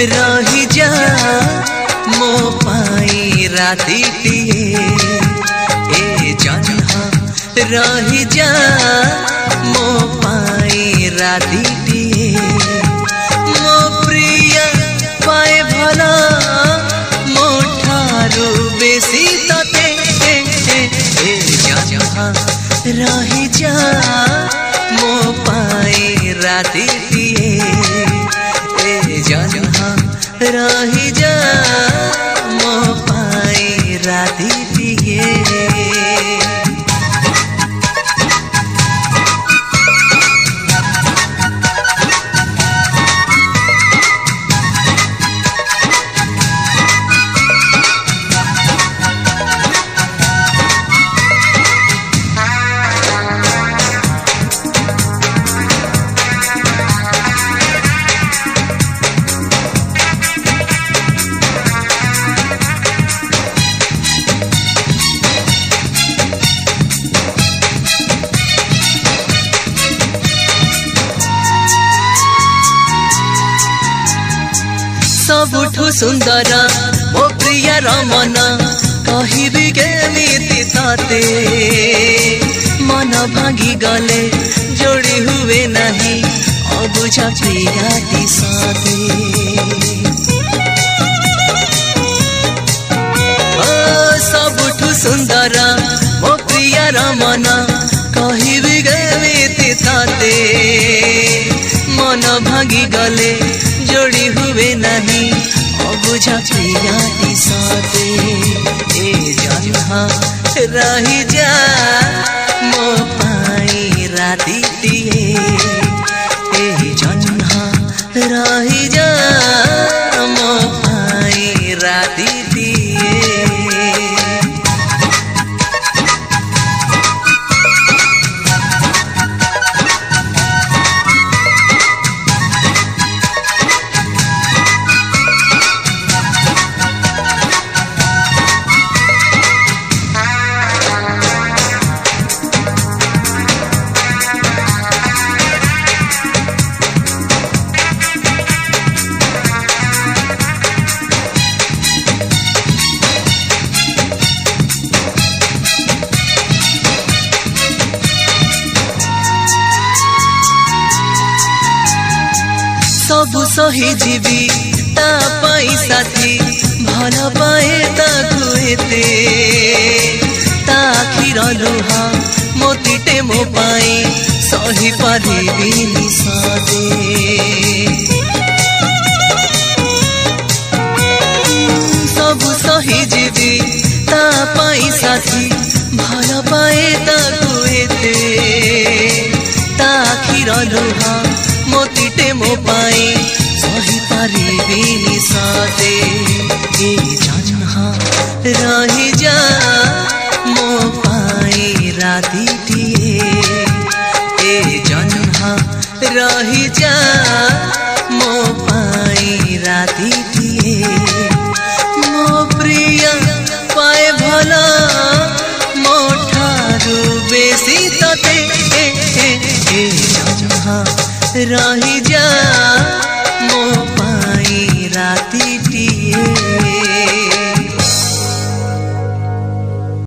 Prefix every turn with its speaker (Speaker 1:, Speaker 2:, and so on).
Speaker 1: रही जा मो पाई रातिटिए ए जन्हा रही जा मो पाई रातिटिए मो प्रिय पाए भला मो ठारू बेसी तते ए जन्हा रही जा मो पाई रातिटिए ए जन्हा रही जा मो पाई रातिटिए। सबुठु सुंदर मो प्रिय रमन कहिबी केमिति ताते मन भांगी गले जोड़ी हुए नहीं अबुझा प्रियाटी साथे सबुठु सुंदर मो प्रिय रमन कहिबी केमिति ताते मन भांगी गले जोड़ी हुए नहीं अबुझा प्रियाटी साथे ए जन्हा रही जा मो पाई रातिटिए ए जन्हा रही जा मो पाई रातिटिए। सबु सही जीवी ता पाई साथी भल पाए ताकु एते ता आखिर लुहा मोतीटे मो पाई सही पारिबिनी सादे सबु सही जीवी ता पाई साथी भल पाए ताकु एते ता आखिर लुहा मोतीटे मो पाई सही पारिबिनी साथे ए जन्हा रही जा मो पाई रातिटिए ए जन्हा रही जा मो पाई रातिटिए मो प्रिय पाए भला मो ठारू बेसी तते ए जन्हा रही